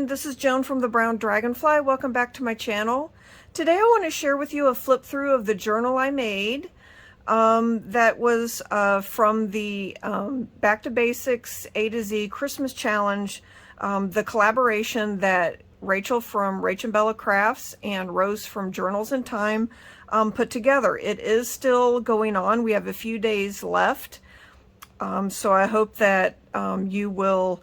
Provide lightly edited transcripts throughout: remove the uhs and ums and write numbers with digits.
everyone, this is Joan from the Brown Dragonfly. Welcome back to my channel. Today I want to share with you a flip through of the journal I made that was from the Back to Basics A to Z Christmas Challenge, the collaboration that Rachel from Rach and Bella Crafts and Rose from Journals in Time put together. It is still going on. We have a few days left, so I hope that you will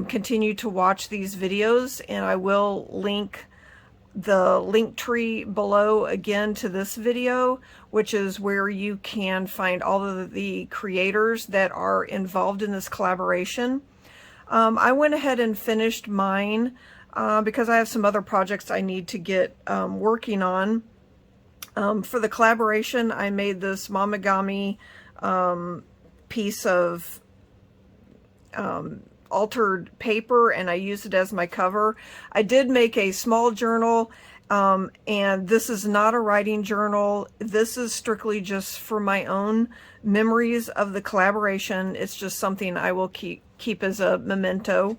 continue to watch these videos, and I will link the link tree below again to this video, which is where you can find all of the creators that are involved in this collaboration. I went ahead and finished mine because I have some other projects I need to get working on. For the collaboration, I made this Mamagami piece of altered paper, and I used it as my cover. I did make a small journal, and this is not a writing journal. This is strictly just for my own memories of the collaboration. It's just something I will keep as a memento.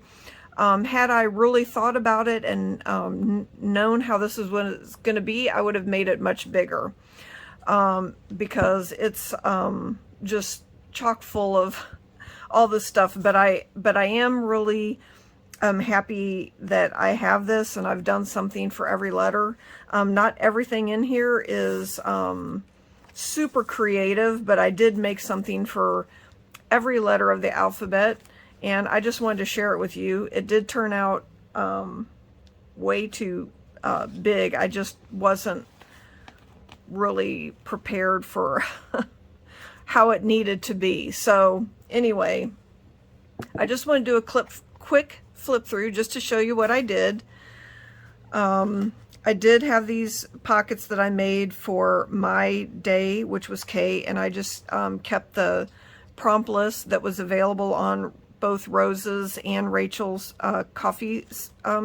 Had I really thought about it and known how this is what it's going to be, I would have made it much bigger, because it's just chock full of all this stuff. But I am really happy that I have this, and I've done something for every letter. Not everything in here is super creative, but I did make something for every letter of the alphabet, and I just wanted to share it with you. It did turn out way too big. I just wasn't really prepared for how it needed to be. So anyway, I just want to do a quick flip through just to show you what I did. I did have these pockets that I made for my day, which was K, and I just kept the prompt list that was available on both Rose's and Rachel's coffee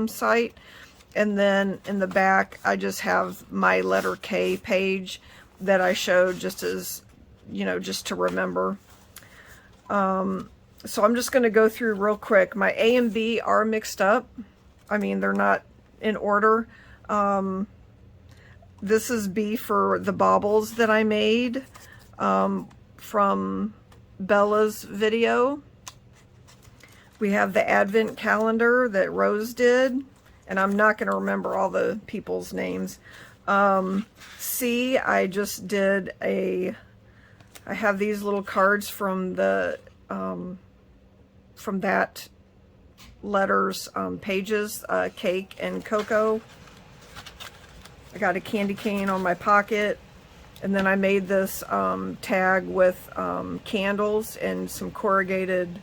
site. And then in the back, I just have my letter K page that I showed just as, you know, just to remember. So I'm just going to go through real quick. My A and B are mixed up. I mean, they're not in order. This is B for the baubles that I made from Bella's video. We have the advent calendar that Rose did, and I'm not going to remember all the people's names. C, I just did I have these little cards from the from that letters pages, cake and cocoa. I got a candy cane on my pocket, and then I made this tag with candles and some corrugated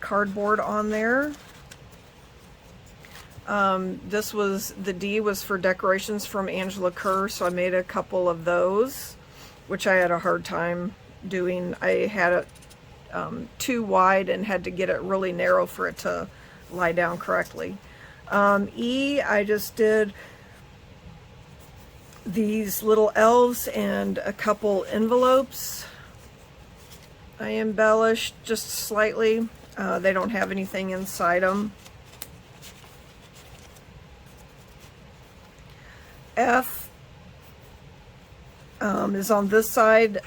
cardboard on there. This was, the D was for decorations from Angela Kerr, so I made a couple of those, which I had a hard time doing. I had it too wide and had to get it really narrow for it to lie down correctly. E, I just did these little elves and a couple envelopes. I embellished just slightly. They don't have anything inside them. F is on this side.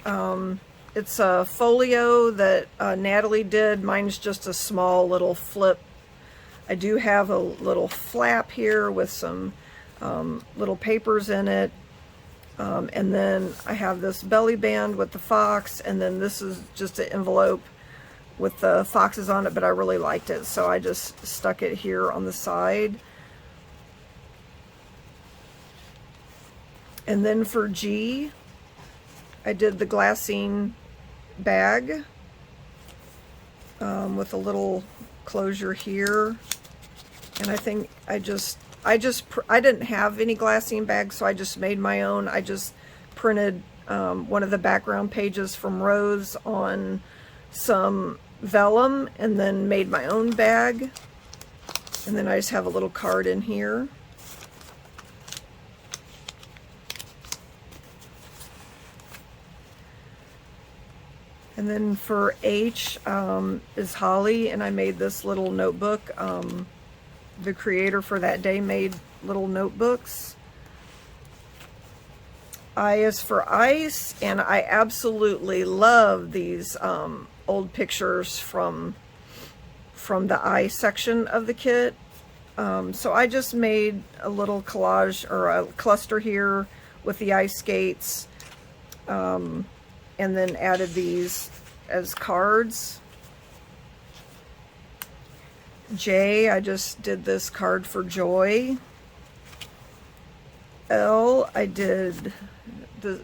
It's a folio that Natalie did. Mine's just a small little flip. I do have a little flap here with some little papers in it. And then I have this belly band with the fox, and then this is just an envelope with the foxes on it, but I really liked it, so I just stuck it here on the side. And then for G, I did the glassine bag with a little closure here. And I think I didn't have any glassine bags, so I just made my own. I just printed one of the background pages from Rose on some vellum and then made my own bag. And then I just have a little card in here. And then for H is Holly, and I made this little notebook. The creator for that day made little notebooks. I is for Ice, and I absolutely love these old pictures from the I section of the kit. So I just made a little collage or a cluster here with the ice skates, and then added these as cards. J, I just did this card for Joy. L, I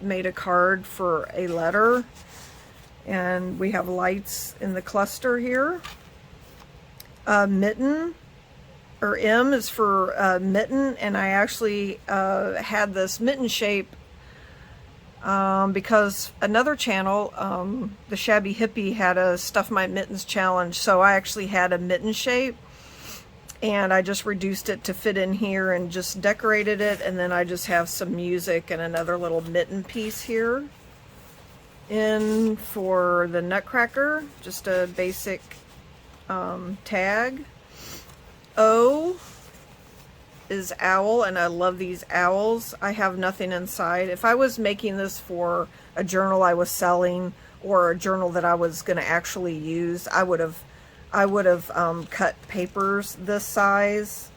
made a card for a letter, and we have lights in the cluster here. Mitten, or M is for mitten, and I actually had this mitten shape because another channel, the Shabby Hippie, had a Stuff My Mittens challenge, so I actually had a mitten shape, and I just reduced it to fit in here and just decorated it, and then I just have some music and another little mitten piece here. In for the Nutcracker, just a basic tag. O is owl, and I love these owls. I have nothing inside. If I was making this for a journal I was selling or a journal that I was going to actually use, I would have cut papers this size,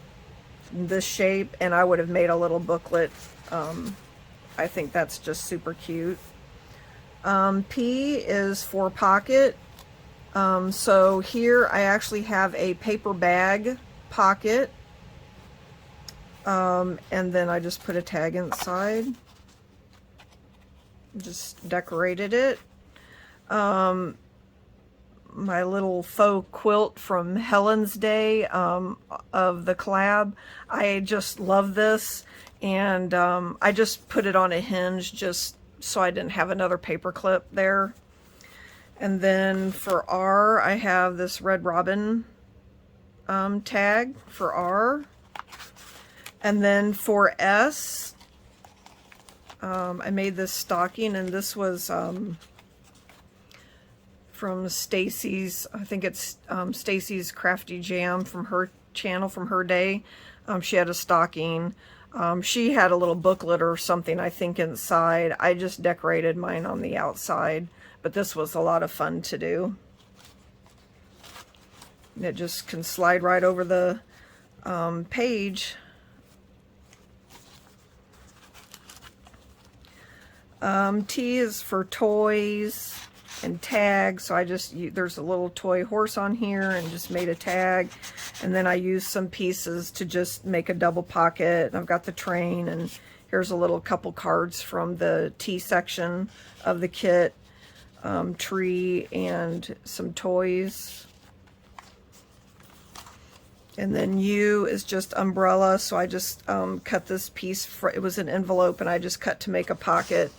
this shape, and I would have made a little booklet. I think that's just super cute. P is for pocket. So here I actually have a paper bag pocket, and then I just put a tag inside, just decorated it. My little faux quilt from Helen's Day of the collab, I just love this, and I just put it on a hinge just so I didn't have another paper clip there. And then for R, I have this Red Robin tag for R. And then for S, I made this stocking, and this was from Stacy's, I think it's Stacy's Crafty Jam from her channel, from her day. She had a stocking. She had a little booklet or something, I think, inside. I just decorated mine on the outside, but this was a lot of fun to do. And it just can slide right over the page. T is for toys and tags, so I just, there's a little toy horse on here and just made a tag, and then I used some pieces to just make a double pocket, and I've got the train, and here's a little couple cards from the T section of the kit, tree and some toys. And then U is just umbrella, so I just cut this piece, it was an envelope, and I just cut to make a pocket.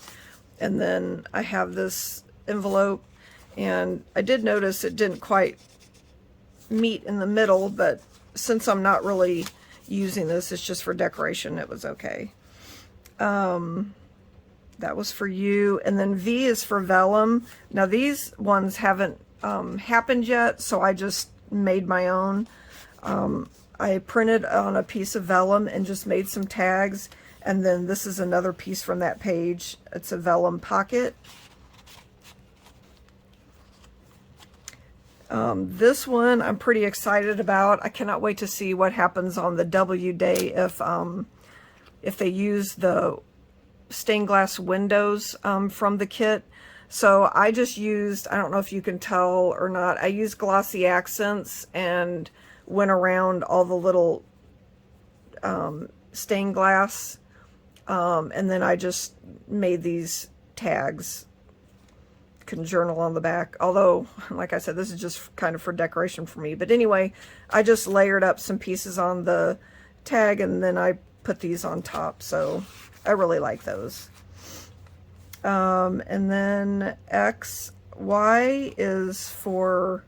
And then I have this envelope, and I did notice it didn't quite meet in the middle, but since I'm not really using this, it's just for decoration, it was okay. That was for U. And then V is for vellum. Now these ones haven't happened yet, so I just made my own. I printed on a piece of vellum and just made some tags, and then this is another piece from that page. It's a vellum pocket. This one I'm pretty excited about. I cannot wait to see what happens on the W day if they use the stained glass windows from the kit. So I just used, I don't know if you can tell or not, I used glossy accents and went around all the little stained glass, and then I just made these tags. Can journal on the back, although like I said, this is just kind of for decoration for me. But anyway, I just layered up some pieces on the tag, and then I put these on top, so I really like those. And then Y is for,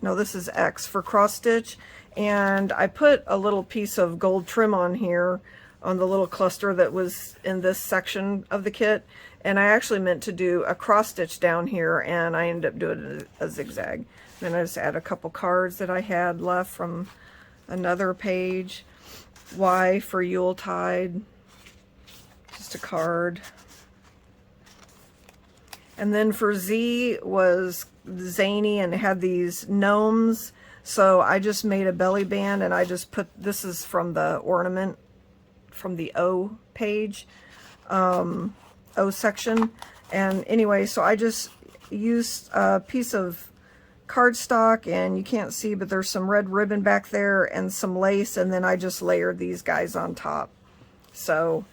no, this is X for cross stitch, and I put a little piece of gold trim on here on the little cluster that was in this section of the kit. And I actually meant to do a cross stitch down here, and I ended up doing a zigzag. Then I just add a couple cards that I had left from another page. Y for Yuletide, just a card. And then for Z was zany and had these gnomes. So I just made a belly band, and I just put, this is from the ornament, from the O page, O section. And anyway, so I just used a piece of cardstock, and you can't see, but there's some red ribbon back there and some lace, and then I just layered these guys on top. So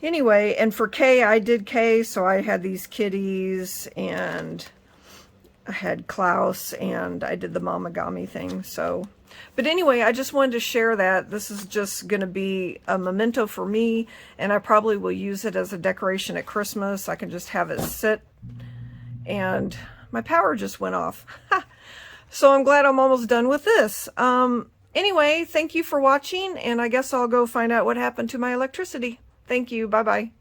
anyway, and for K, I did K, so I had these kitties, and I had Klaus, and I did the Mamagami thing. So, but anyway, I just wanted to share that. This is just going to be a memento for me, and I probably will use it as a decoration at Christmas. I can just have it sit, and my power just went off. So I'm glad I'm almost done with this. Anyway, thank you for watching, and I guess I'll go find out what happened to my electricity. Thank you. Bye-bye.